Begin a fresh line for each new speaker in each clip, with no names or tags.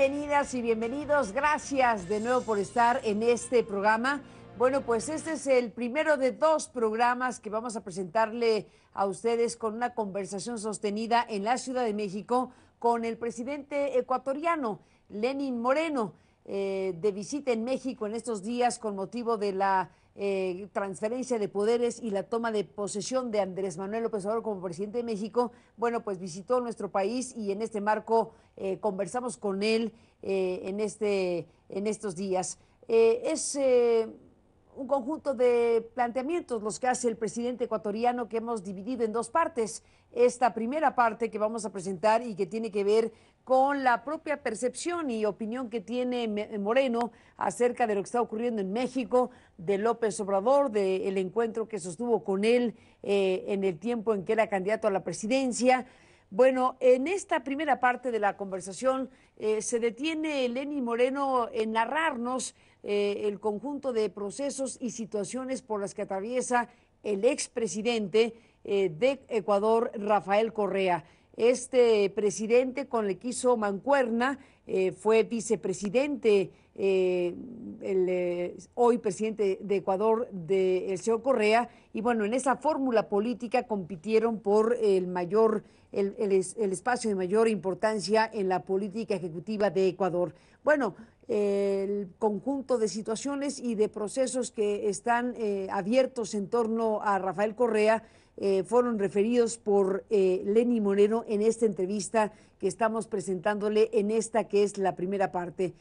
Bienvenidas y bienvenidos. Gracias de nuevo por estar en este programa. Bueno, pues este es el primero de dos programas que vamos a presentarle a ustedes con una conversación sostenida en la Ciudad de México con el presidente ecuatoriano, Lenín Moreno, de visita en México en estos días con motivo de la transferencia de poderes y la toma de posesión de Andrés Manuel López Obrador como presidente de México. Bueno, pues visitó nuestro país y en este marco conversamos con él en estos días. Es un conjunto de planteamientos los que hace el presidente ecuatoriano que hemos dividido en dos partes. Esta primera parte que vamos a presentar y que tiene que ver con la propia percepción y opinión que tiene Moreno acerca de lo que está ocurriendo en México, de López Obrador, del encuentro que sostuvo con él en el tiempo en que era candidato a la presidencia. Bueno, en esta primera parte de la conversación se detiene Lenín Moreno en narrarnos el conjunto de procesos y situaciones por las que atraviesa el expresidente de Ecuador, Rafael Correa. Este presidente con el que hizo mancuerna fue vicepresidente, hoy presidente de Ecuador, el señor Correa, y bueno, en esa fórmula política compitieron por el espacio de mayor importancia en la política ejecutiva de Ecuador. Bueno, el conjunto de situaciones y de procesos que están abiertos en torno a Rafael Correa fueron referidos por Lenín Moreno en esta entrevista que estamos presentándole en esta que es la primera parte.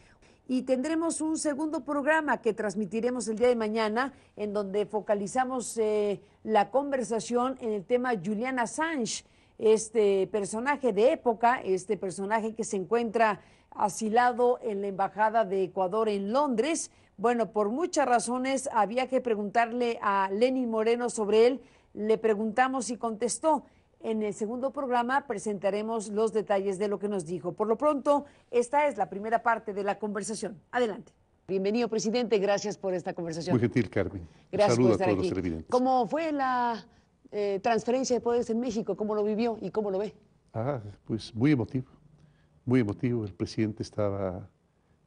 Y tendremos un segundo programa que transmitiremos el día de mañana en donde focalizamos la conversación en el tema Julian Assange, este personaje de época, este personaje que se encuentra asilado en la Embajada de Ecuador en Londres. Bueno, por muchas razones había que preguntarle a Lenín Moreno sobre él. Le preguntamos y contestó. En el segundo programa presentaremos los detalles de lo que nos dijo. Por lo pronto, esta es la primera parte de la conversación. Adelante. Bienvenido, presidente. Gracias por esta conversación.
Muy gentil, Carmen.
Gracias
Saludo
por estar
a todos
aquí.
los televidentes.
¿Cómo fue la transferencia de poderes en México? ¿Cómo lo vivió y cómo lo ve?
Pues muy emotivo, muy emotivo. El presidente estaba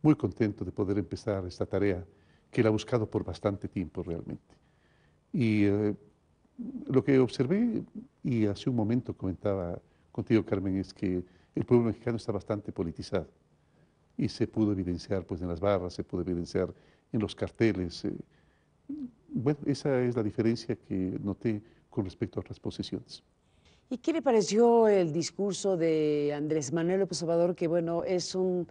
muy contento de poder empezar esta tarea que él ha buscado por bastante tiempo realmente. Y lo que observé, y hace un momento comentaba contigo, Carmen, es que el pueblo mexicano está bastante politizado y se pudo evidenciar pues, en las barras, se pudo evidenciar en los carteles. Bueno, esa es la diferencia que noté con respecto a otras posiciones.
¿Y qué le pareció el discurso de Andrés Manuel López Obrador, que bueno, es un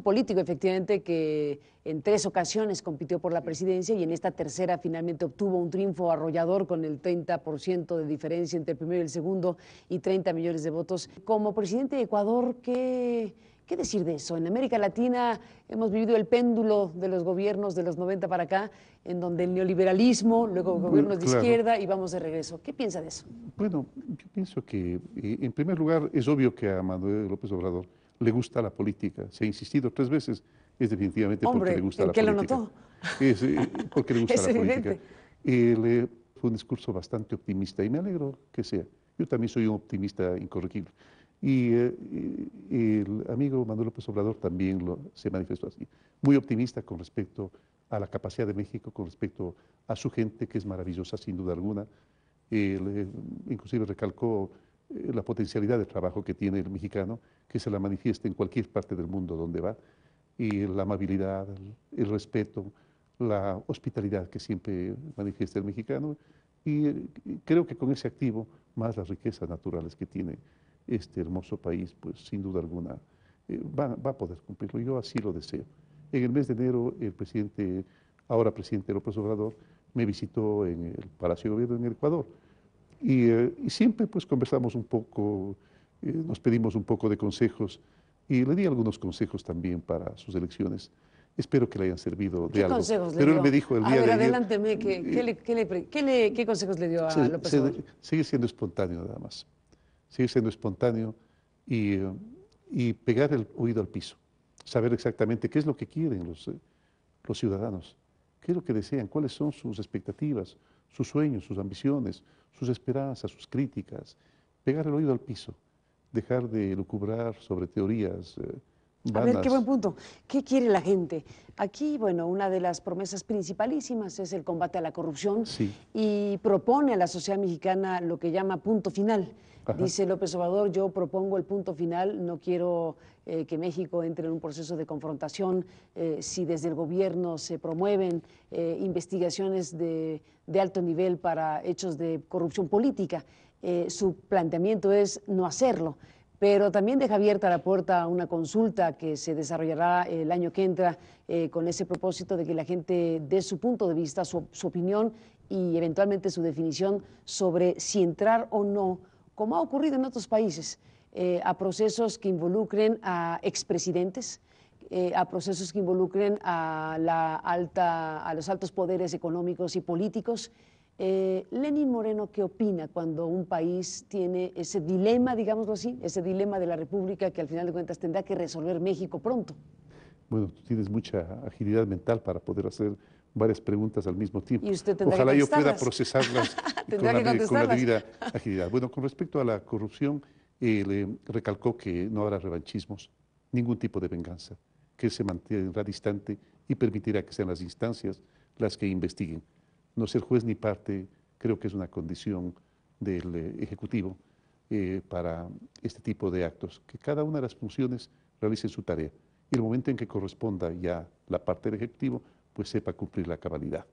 político efectivamente que en 3 ocasiones compitió por la presidencia y en esta tercera finalmente obtuvo un triunfo arrollador con el 30% de diferencia entre el primero y el segundo y 30 millones de votos? Como presidente de Ecuador, ¿qué decir de eso? En América Latina hemos vivido el péndulo de los gobiernos de los 90 para acá, en donde el neoliberalismo, luego gobiernos de izquierda y vamos de regreso. ¿Qué piensa de eso?
Bueno, yo pienso que en primer lugar es obvio que a Manuel López Obrador le gusta la política. Se ha insistido 3 veces, es definitivamente porque le gusta la política.
¿En qué lo notó?
Es porque le gusta
Es
la
evidente.
política. Fue un discurso bastante optimista y me alegro que sea. Yo también soy un optimista incorregible. Y el amigo Manuel López Obrador también se manifestó así. Muy optimista con respecto a la capacidad de México, con respecto a su gente, que es maravillosa sin duda alguna. Inclusive recalcó la potencialidad de trabajo que tiene el mexicano, que se la manifiesta en cualquier parte del mundo donde va, y la amabilidad, el respeto, la hospitalidad que siempre manifiesta el mexicano, y creo que con ese activo, más las riquezas naturales que tiene este hermoso país, pues sin duda alguna va a poder cumplirlo. Yo así lo deseo. En el mes de enero, el presidente, ahora presidente López Obrador, me visitó en el Palacio de Gobierno en el Ecuador. Y siempre pues conversamos un poco, nos pedimos un poco de consejos y le di algunos consejos también para sus elecciones. Espero que le hayan servido de algo.
¿Qué consejos le
Pero
dio?
él me dijo el día de ayer...
Adelánteme, ¿qué consejos le dio a López Obrador?
Seguir siendo espontáneo nada más. Seguir siendo espontáneo y pegar el oído al piso. Saber exactamente qué es lo que quieren los ciudadanos, qué es lo que desean, cuáles son sus expectativas, sus sueños, sus ambiciones, sus esperanzas, sus críticas. Pegar el oído al piso, dejar de lucubrar sobre teorías
A ver, qué buen punto. ¿Qué quiere la gente? Aquí, bueno, una de las promesas principalísimas es el combate a la corrupción
Sí,
y propone a la sociedad mexicana lo que llama punto final.
ajá,
Dice López Obrador, yo propongo el punto final, no quiero que México entre en un proceso de confrontación. Si desde el gobierno se promueven investigaciones de alto nivel para hechos de corrupción política, su planteamiento es no hacerlo. Pero también deja abierta la puerta a una consulta que se desarrollará el año que entra con ese propósito de que la gente dé su punto de vista, su opinión y eventualmente su definición sobre si entrar o no, como ha ocurrido en otros países, a procesos que involucren a expresidentes, a procesos que involucren a los altos poderes económicos y políticos. Lenín Moreno, ¿qué opina cuando un país tiene ese dilema, digámoslo así, ese dilema de la República que al final de cuentas tendrá que resolver México pronto?
bueno, tú tienes mucha agilidad mental para poder hacer varias preguntas al mismo tiempo.
Y usted tendrá
Ojalá
que
yo pueda
contestarlas.
procesarlas
Tendrá que
con la
contestarlas.
debida agilidad. Bueno, con respecto a la corrupción, le recalcó que no habrá revanchismos, ningún tipo de venganza, que se mantendrá distante y permitirá que sean las instancias las que investiguen. No ser juez ni parte creo que es una condición del Ejecutivo para este tipo de actos, que cada una de las funciones realice su tarea y el momento en que corresponda ya la parte del Ejecutivo, pues sepa cumplir la cabalidad.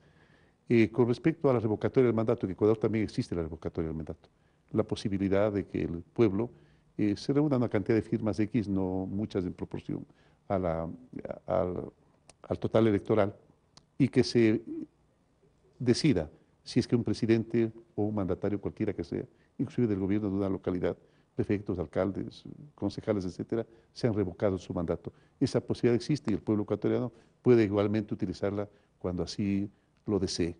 Con respecto a la revocatoria del mandato, en Ecuador también existe la revocatoria del mandato, la posibilidad de que el pueblo se reúna una cantidad de firmas X, no muchas en proporción a al total electoral, y que se decida si es que un presidente o un mandatario cualquiera que sea, inclusive del gobierno de una localidad, prefectos, alcaldes, concejales, etcétera, se han revocado su mandato. Esa posibilidad existe y el pueblo ecuatoriano puede igualmente utilizarla cuando así lo desee.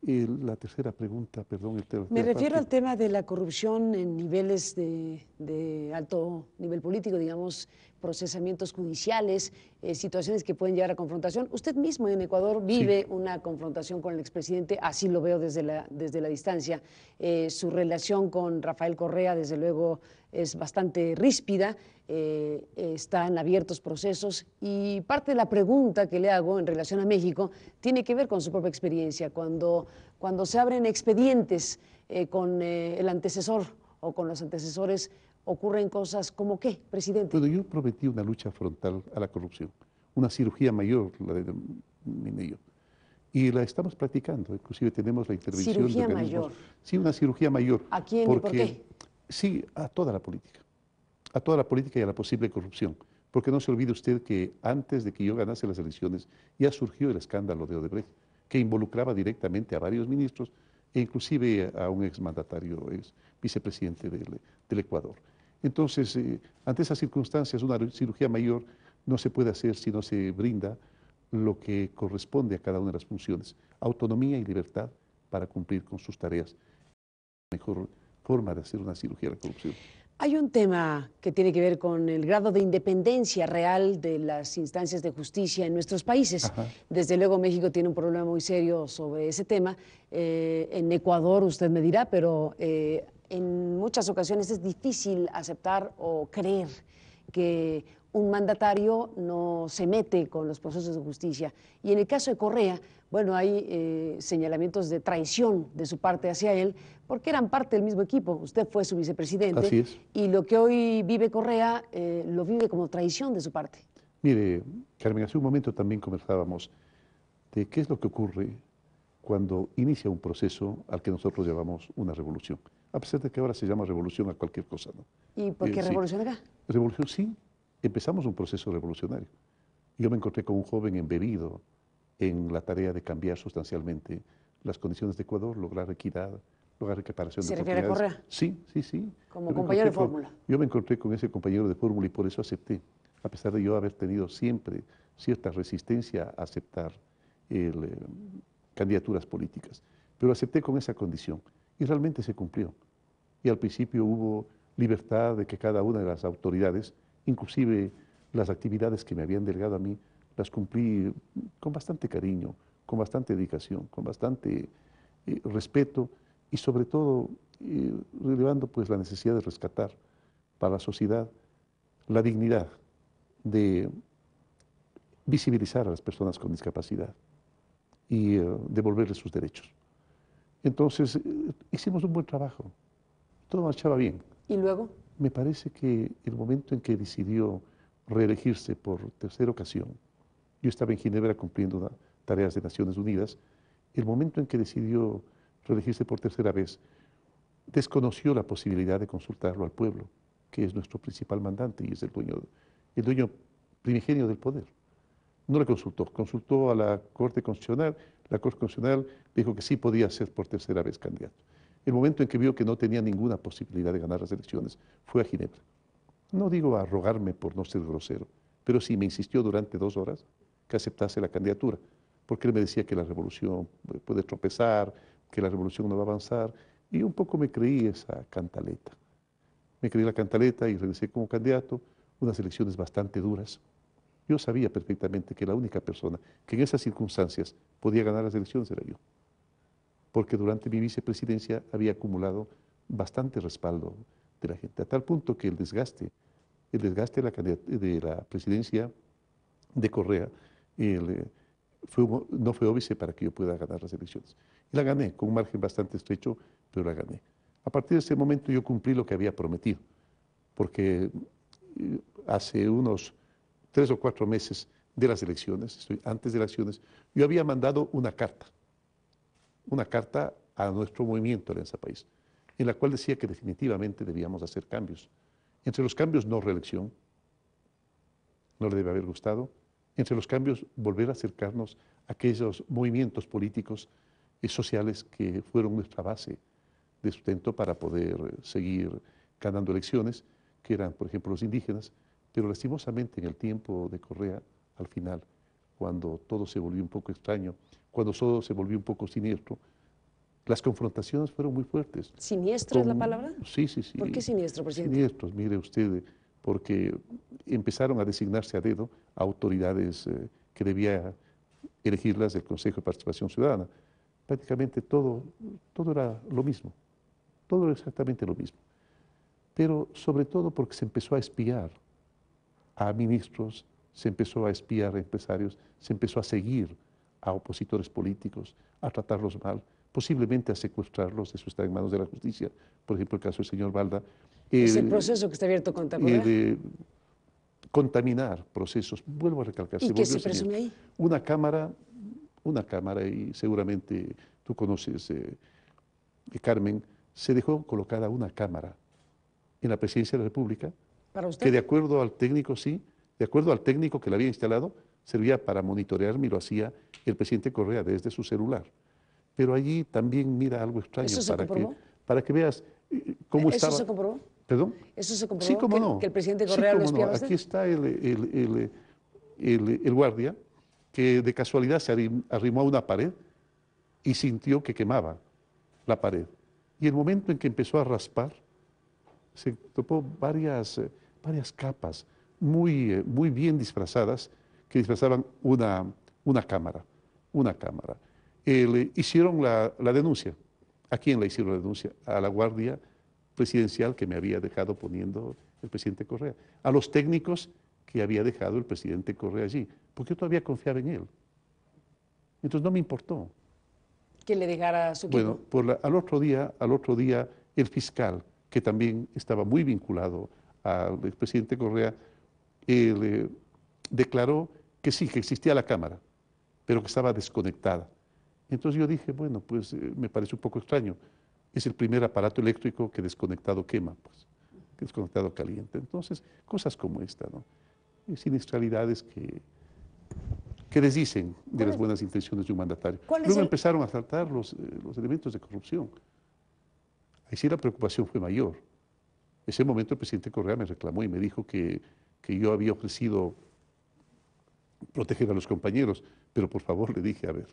La tercera pregunta, perdón,
Me refiero
parte.
al tema de la corrupción en niveles de alto nivel político, digamos, procesamientos judiciales, situaciones que pueden llegar a confrontación. Usted mismo en Ecuador
Sí,
vive una confrontación con el expresidente, así lo veo desde la distancia. Su relación con Rafael Correa, desde luego, es bastante ríspida, están abiertos procesos y parte de la pregunta que le hago en relación a México tiene que ver con su propia experiencia. Cuando se abren expedientes con el antecesor o con los antecesores, ocurren cosas como ¿qué, presidente?
bueno, yo prometí una lucha frontal a la corrupción, una cirugía mayor, la de Minillo. Y la estamos practicando, inclusive tenemos la intervención de
Cirugía
organismos.
mayor.
Sí, una cirugía mayor.
¿A quién y por
Porque,
qué?
sí, a toda la política y a la posible corrupción. Porque no se olvide usted que antes de que yo ganase las elecciones ya surgió el escándalo de Odebrecht, que involucraba directamente a varios ministros e inclusive a un exmandatario, ex vicepresidente del Ecuador. Entonces, ante esas circunstancias, una cirugía mayor no se puede hacer si no se brinda lo que corresponde a cada una de las funciones, autonomía y libertad para cumplir con sus tareas. Mejor forma de hacer una cirugía de la corrupción.
Hay un tema que tiene que ver con el grado de independencia real de las instancias de justicia en nuestros países.
Ajá.
Desde luego México tiene un problema muy serio sobre ese tema. En Ecuador, usted me dirá, pero en muchas ocasiones es difícil aceptar o creer que un mandatario no se mete con los procesos de justicia. Y en el caso de Correa, bueno, hay señalamientos de traición de su parte hacia él, porque eran parte del mismo equipo. Usted fue su vicepresidente.
Así es.
Y lo que hoy vive Correa lo vive como traición de su parte.
Mire, Carmen, hace un momento también conversábamos de qué es lo que ocurre cuando inicia un proceso al que nosotros llamamos una revolución. A pesar de que ahora se llama revolución a cualquier cosa, ¿no?
¿Y por qué
Sí.
revolución acá?
Revolución, sí. Empezamos un proceso revolucionario. Yo me encontré con un joven embebido en la tarea de cambiar sustancialmente las condiciones de Ecuador, lograr equidad, lograr reparación de
¿Se refiere a
oportunidades.
Correa?
Sí, sí, sí.
Como
Yo me
compañero de
encontré
fórmula.
yo me encontré con ese compañero de fórmula y por eso acepté, a pesar de yo haber tenido siempre cierta resistencia a aceptar candidaturas políticas. Pero acepté con esa condición y realmente se cumplió. Y al principio hubo libertad de que cada una de las autoridades, inclusive las actividades que me habían delegado a mí, las cumplí con bastante cariño, con bastante dedicación, con bastante respeto y sobre todo relevando pues la necesidad de rescatar para la sociedad la dignidad de visibilizar a las personas con discapacidad y devolverles sus derechos. Entonces, hicimos un buen trabajo, todo marchaba bien.
¿Y luego?
Me parece que el momento en que decidió reelegirse por tercera ocasión, yo estaba en Ginebra cumpliendo tareas de Naciones Unidas, el momento en que decidió reelegirse por tercera vez, desconoció la posibilidad de consultarlo al pueblo, que es nuestro principal mandante y es el dueño primigenio del poder. No le consultó, consultó a la Corte Constitucional, la Corte Constitucional dijo que sí podía ser por tercera vez candidato. El momento en que vio que no tenía ninguna posibilidad de ganar las elecciones, fue a Ginebra. No digo a rogarme por no ser grosero, pero sí me insistió durante 2 horas que aceptase la candidatura, porque él me decía que la revolución puede tropezar, que la revolución no va a avanzar, y un poco me creí esa cantaleta. Me creí la cantaleta y regresé como candidato, unas elecciones bastante duras. Yo sabía perfectamente que la única persona que en esas circunstancias podía ganar las elecciones era yo, porque durante mi vicepresidencia había acumulado bastante respaldo de la gente, a tal punto que el desgaste de la presidencia de Correa no fue óbice para que yo pueda ganar las elecciones. Y la gané, con un margen bastante estrecho, pero la gané. A partir de ese momento yo cumplí lo que había prometido, porque hace unos 3 o 4 meses de las elecciones, antes de las elecciones, yo había mandado una carta a nuestro movimiento Alianza País, en la cual decía que definitivamente debíamos hacer cambios. Entre los cambios, no reelección, no le debe haber gustado. Entre los cambios, volver a acercarnos a aquellos movimientos políticos y sociales que fueron nuestra base de sustento para poder seguir ganando elecciones, que eran, por ejemplo, los indígenas, pero lastimosamente en el tiempo de Correa, al final, cuando todo se volvió un poco extraño, cuando todo se volvió un poco siniestro, las confrontaciones fueron muy fuertes.
¿Siniestro es la palabra?
Sí, sí, sí.
¿Por qué siniestro, presidente?
Siniestros, mire usted, porque empezaron a designarse a dedo a autoridades que debía elegirlas del Consejo de Participación Ciudadana. Prácticamente todo era lo mismo, todo era exactamente lo mismo. Pero sobre todo porque se empezó a espiar a ministros, se empezó a espiar a empresarios, se empezó a seguir a opositores políticos, a tratarlos mal, posiblemente a secuestrarlos, eso está en manos de la justicia, por ejemplo el caso del señor Balda.
¿Es el proceso que está abierto contra Correa?
Contaminar procesos, vuelvo a recalcar.
¿Y qué se presume ahí?
Una cámara, y seguramente tú conoces, Carmen, se dejó colocada una cámara en la Presidencia de la República,
¿Para usted?
que de acuerdo al técnico, sí, de acuerdo al técnico que la había instalado, servía para monitorearme y lo hacía el presidente Correa desde su celular. Pero allí también mira algo extraño.
¿Eso se comprobó?
Para que veas cómo estaba.
¿Eso se comprobó?
¿Perdón?
¿Eso se comprobó?
Sí, cómo no.
¿Que el presidente Correa lo espiaba?
Aquí está el guardia que de casualidad se arrimó a una pared y sintió que quemaba la pared. Y el momento en que empezó a raspar, se topó varias capas muy bien disfrazadas, que disfrazaban una cámara. Hicieron la denuncia. ¿A quién le hicieron la denuncia? A la guardia presidencial que me había dejado poniendo el presidente Correa, a los técnicos que había dejado el presidente Correa allí, porque yo todavía confiaba en él. Entonces no me importó.
¿Que le dejara su equipo?
Bueno, al otro día el fiscal, que también estaba muy vinculado al expresidente Correa, declaró que sí, que existía la cámara, pero que estaba desconectada. Entonces yo dije, bueno, pues me parece un poco extraño. Es el primer aparato eléctrico que desconectado quema, pues, que desconectado calienta. Entonces, cosas como esta, ¿no? Y siniestralidades que desdicen de las buenas intenciones de un mandatario. Luego empezaron a saltar los elementos de corrupción. Ahí sí la preocupación fue mayor. En ese momento el presidente Correa me reclamó y me dijo que yo había ofrecido proteger a los compañeros, pero por favor le dije, a ver,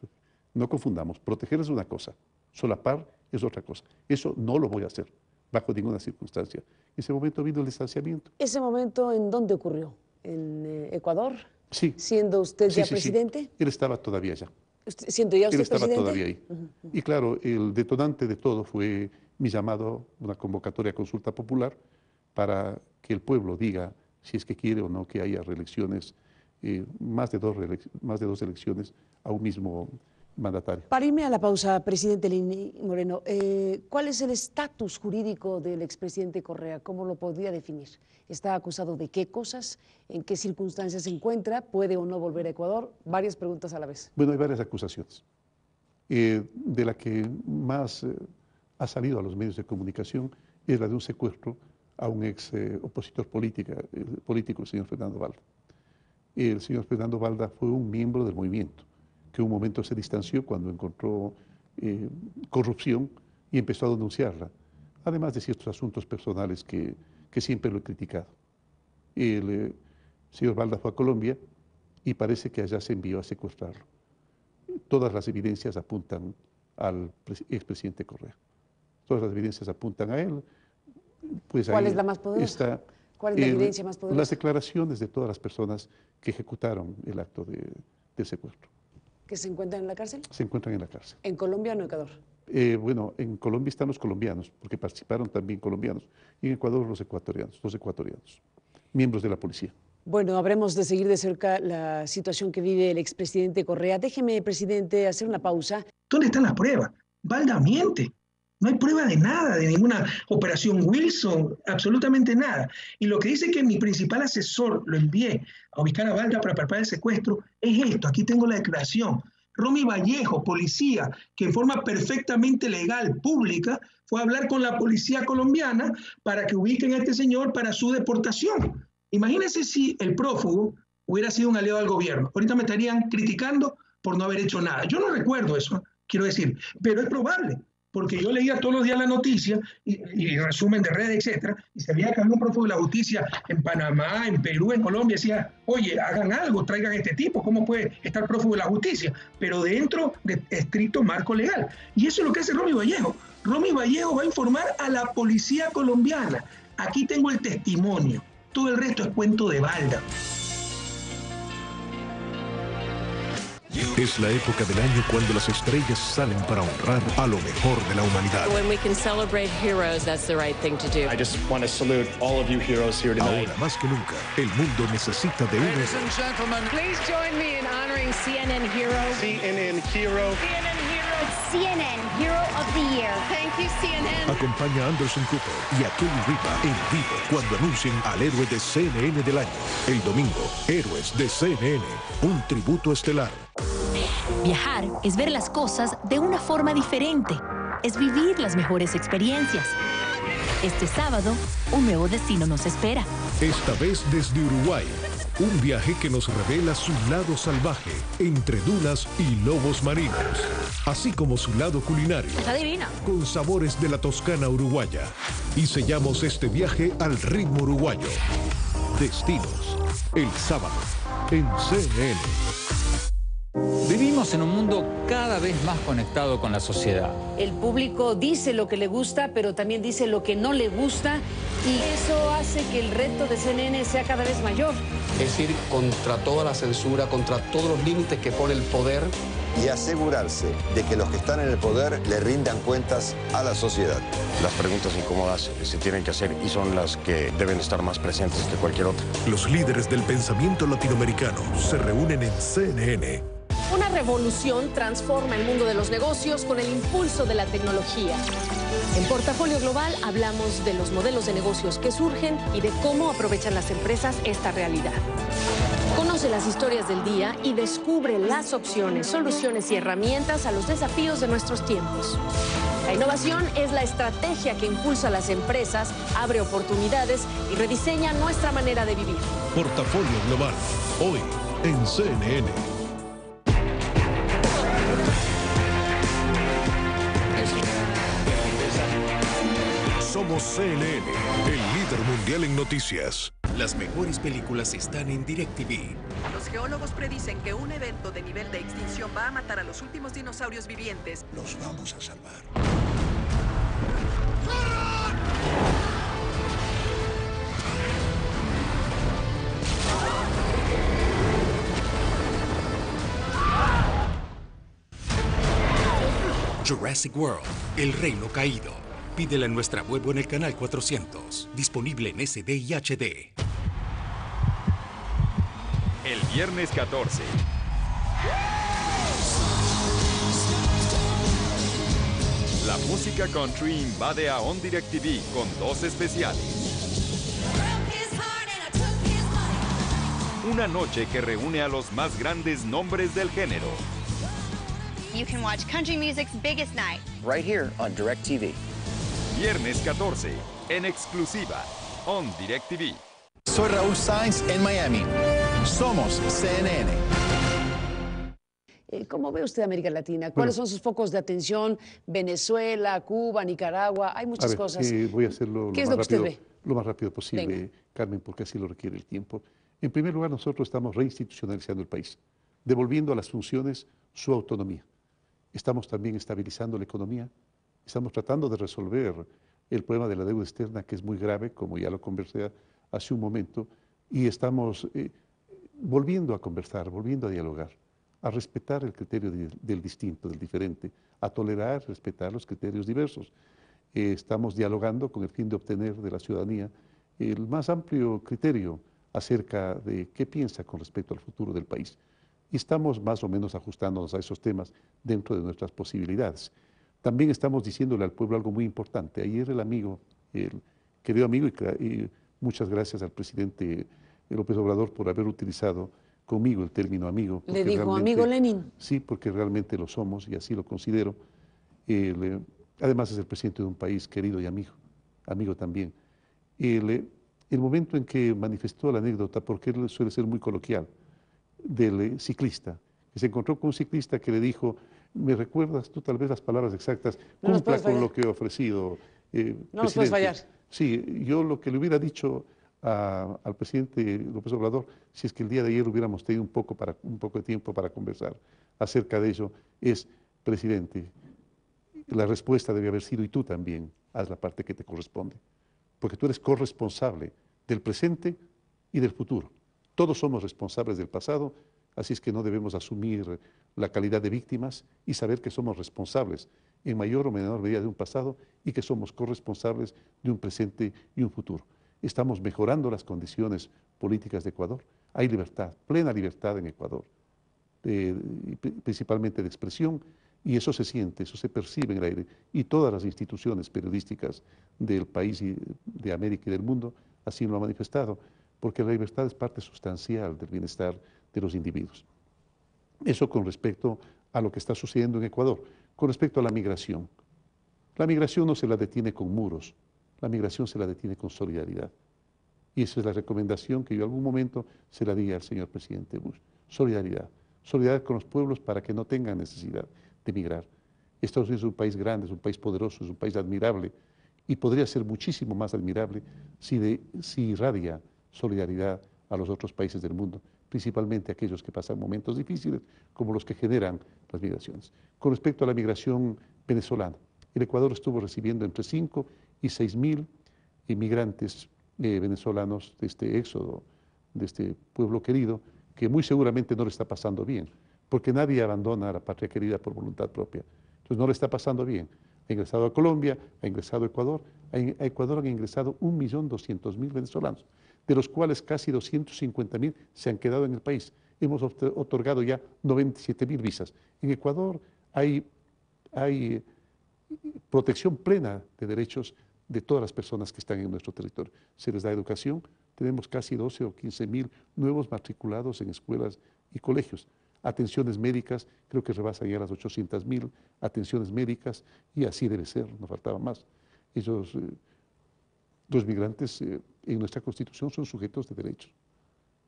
no confundamos, proteger es una cosa, solapar es otra cosa. Eso no lo voy a hacer, bajo ninguna circunstancia. En ese momento vino el distanciamiento.
¿Ese momento en dónde ocurrió? ¿En Ecuador?
Sí.
¿Siendo usted ya presidente?
Sí. Él estaba todavía allá.
¿Siendo ya usted presidente?
Él estaba todavía ahí. Y claro, el detonante de todo fue mi llamado, una convocatoria a consulta popular, para que el pueblo diga si es que quiere o no que haya reelecciones, más de dos elecciones a un mismo mandatario.
Para irme a la pausa, presidente Lenín Moreno, ¿cuál es el estatus jurídico del expresidente Correa? ¿Cómo lo podría definir? ¿Está acusado de qué cosas? ¿En qué circunstancias se encuentra? ¿Puede o no volver a Ecuador? Varias preguntas a la vez.
Bueno, hay varias acusaciones. De la que más ha salido a los medios de comunicación es la de un secuestro a un ex opositor político, el señor Fernando Balda. El señor Fernando Balda fue un miembro del movimiento, que en un momento se distanció cuando encontró corrupción y empezó a denunciarla, además de ciertos asuntos personales que siempre lo he criticado. El señor Balda fue a Colombia y parece que allá se envió a secuestrarlo. Todas las evidencias apuntan al expresidente Correa. Todas las evidencias apuntan a él. Pues
¿Cuál es la más poderosa? ¿Cuál es la evidencia más poderosa?
Las declaraciones de todas las personas que ejecutaron el acto de secuestro.
¿Que se encuentran en la cárcel?
Se encuentran en la cárcel.
¿En Colombia o en Ecuador?
Bueno, en Colombia están los colombianos, porque participaron también colombianos, y en Ecuador los ecuatorianos, miembros de la policía.
Bueno, habremos de seguir de cerca la situación que vive el expresidente Correa. Déjeme, presidente, hacer una pausa.
¿Dónde están las pruebas? Balda miente. No hay prueba de nada, de ninguna operación Wilson, absolutamente nada. Y lo que dice que mi principal asesor lo envié a ubicar a Balda para preparar el secuestro es esto. Aquí tengo la declaración. Romy Vallejo, policía, que en forma perfectamente legal, pública, fue a hablar con la policía colombiana para que ubiquen a este señor para su deportación. Imagínense si el prófugo hubiera sido un aliado del gobierno. Ahorita me estarían criticando por no haber hecho nada. Yo no recuerdo eso, quiero decir, pero es probable, porque yo leía todos los días la noticia y resumen de redes, etcétera, y se veía que había un prófugo de la justicia en Panamá, en Perú, en Colombia, decía, oye, hagan algo, traigan a este tipo, ¿cómo puede estar prófugo de la justicia? Pero dentro de estricto marco legal. Y eso es lo que hace Romy Vallejo. Romy Vallejo va a informar a la policía colombiana. Aquí tengo el testimonio. Todo el resto es cuento de Balda.
Es la época del año cuando las estrellas salen para honrar a lo mejor de la humanidad.
When we can celebrate heroes, that's the right thing to do.
I just want to salute all of you heroes here tonight.
Ahora más que nunca, el mundo necesita de un
Ladies and gentlemen,
Please join me in honoring CNN Hero.
CNN Hero.
CNN Hero.
CNN Hero of the Year.
Thank you, CNN.
Acompaña a Anderson Cooper y a Kelly Ripa en vivo cuando anuncien al héroe de CNN del año. El domingo, Héroes de CNN, un tributo estelar.
Viajar es ver las cosas de una forma diferente. Es vivir las mejores experiencias. Este sábado, un nuevo destino nos espera.
Esta vez desde Uruguay. Un viaje que nos revela su lado salvaje, entre dunas y lobos marinos. Así como su lado culinario.
Está divina.
Con sabores de la Toscana uruguaya. Y sellamos este viaje al ritmo uruguayo. Destinos. El sábado. En CNN.
Vivimos en un mundo cada vez más conectado con la sociedad.
El público dice lo que le gusta, pero también dice lo que no le gusta, y eso hace que el reto de CNN sea cada vez mayor.
Es ir contra toda la censura, contra todos los límites que pone el poder.
Y asegurarse de que los que están en el poder le rindan cuentas a la sociedad.
Las preguntas incómodas se tienen que hacer y son las que deben estar más presentes que cualquier otra.
Los líderes del pensamiento latinoamericano se reúnen en CNN.
Una revolución transforma el mundo de los negocios con el impulso de la tecnología. En Portafolio Global hablamos de los modelos de negocios que surgen y de cómo aprovechan las empresas esta realidad. Conoce las historias del día y descubre las opciones, soluciones y herramientas a los desafíos de nuestros tiempos. La innovación es la estrategia que impulsa a las empresas, abre oportunidades y rediseña nuestra manera de vivir.
Portafolio Global, hoy en CNN. Somos CNN, el líder mundial en noticias.
Las mejores películas están en DirecTV.
Los geólogos predicen que un evento de nivel de extinción va a matar a los últimos dinosaurios vivientes.
Los vamos a salvar. Jurassic World, El Reino Caído. Pídela en nuestra web o en el canal 400. Disponible en SD y HD.
el viernes 14. La música country invade a On Direct TV con 2 especiales. Una noche que reúne a los más grandes nombres del género.
You can watch country music's biggest night.
Right here on Direct TV.
Viernes 14, en exclusiva, On Direct TV.
Soy Raúl Sainz en Miami. Somos CNN.
¿Cómo ve usted América Latina? ¿Cuáles son sus focos de atención? Venezuela, Cuba, Nicaragua, hay muchas cosas.
Voy a hacerlo
¿Qué es lo que usted ve?
Lo más rápido posible,
Venga.
Carmen, porque así lo requiere el tiempo. En primer lugar, nosotros estamos reinstitucionalizando el país, devolviendo a las funciones su autonomía. Estamos también estabilizando la economía, estamos tratando de resolver el problema de la deuda externa, que es muy grave, como ya lo conversé hace un momento, y estamos volviendo a conversar, volviendo a dialogar, a respetar el criterio del distinto, del diferente, a tolerar, respetar los criterios diversos. Estamos dialogando con el fin de obtener de la ciudadanía el más amplio criterio acerca de qué piensa con respecto al futuro del país. Y estamos más o menos ajustándonos a esos temas dentro de nuestras posibilidades. También estamos diciéndole al pueblo algo muy importante. Ayer el querido amigo, y muchas gracias al presidente López Obrador por haber utilizado conmigo el término amigo.
¿Le dijo amigo Lenin?
Sí, porque realmente lo somos y así lo considero. Además es el presidente de un país querido y amigo también. El momento en que manifestó la anécdota, porque él suele ser muy coloquial, del ciclista, que se encontró con un ciclista que le dijo, ¿me recuerdas tú tal vez las palabras exactas? Cumpla con lo que he ofrecido.
No nos puedes fallar.
Sí, yo lo que le hubiera dicho al presidente López Obrador, si es que el día de ayer hubiéramos tenido un poco de tiempo para conversar acerca de ello, es, presidente, la respuesta debe haber sido, y tú también, haz la parte que te corresponde, porque tú eres corresponsable del presente y del futuro. Todos somos responsables del pasado, así es que no debemos asumir la calidad de víctimas y saber que somos responsables en mayor o menor medida de un pasado y que somos corresponsables de un presente y un futuro. Estamos mejorando las condiciones políticas de Ecuador. Hay libertad, plena libertad en Ecuador, principalmente de expresión, y eso se siente, eso se percibe en el aire. Y todas las instituciones periodísticas del país y de América y del mundo así lo han manifestado, porque la libertad es parte sustancial del bienestar de los individuos. Eso con respecto a lo que está sucediendo en Ecuador. Con respecto a la migración no se la detiene con muros, la migración se la detiene con solidaridad. Y esa es la recomendación que yo en algún momento se la di al señor presidente Bush. Solidaridad. Solidaridad con los pueblos para que no tengan necesidad de migrar. Estados Unidos es un país grande, es un país poderoso, es un país admirable y podría ser muchísimo más admirable si irradia solidaridad a los otros países del mundo, principalmente aquellos que pasan momentos difíciles como los que generan las migraciones. Con respecto a la migración venezolana, el Ecuador estuvo recibiendo entre 5 y 6 mil inmigrantes venezolanos de este éxodo, de este pueblo querido, que muy seguramente no le está pasando bien, porque nadie abandona a la patria querida por voluntad propia. Entonces no le está pasando bien. Ha ingresado a Colombia, ha ingresado a Ecuador. A Ecuador han ingresado 1.200.000 venezolanos, de los cuales casi 250.000 se han quedado en el país. Hemos otorgado ya 97.000 visas. En Ecuador hay protección plena de derechos de todas las personas que están en nuestro territorio. Se les da educación, tenemos casi 12 o 15.000 nuevos matriculados en escuelas y colegios. Atenciones médicas, creo que rebasan ya las 800.000 atenciones médicas, y así debe ser, no faltaba más. Los migrantes en nuestra Constitución son sujetos de derechos.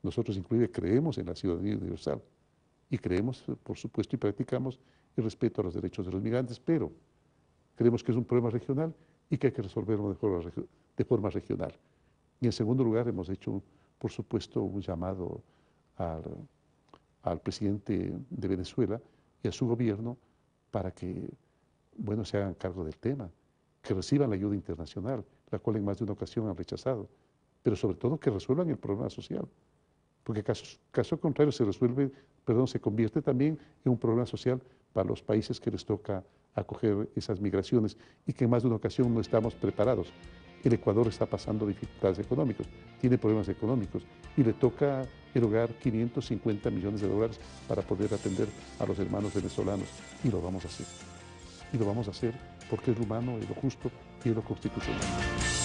Nosotros inclusive creemos en la ciudadanía universal y creemos, por supuesto, y practicamos el respeto a los derechos de los migrantes, pero creemos que es un problema regional y que hay que resolverlo de forma regional. Y en segundo lugar, hemos hecho, por supuesto, un llamado al presidente de Venezuela y a su gobierno para que, bueno, se hagan cargo del tema, que reciban la ayuda internacional, la cual en más de una ocasión han rechazado, pero sobre todo que resuelvan el problema social, porque caso contrario se convierte también en un problema social para los países que les toca acoger esas migraciones y que en más de una ocasión no estamos preparados. El Ecuador está pasando dificultades económicas, tiene problemas económicos y le toca erogar 550 millones de dólares para poder atender a los hermanos venezolanos. Y lo vamos a hacer. Y lo vamos a hacer porque es lo humano, es lo justo y es lo constitucional.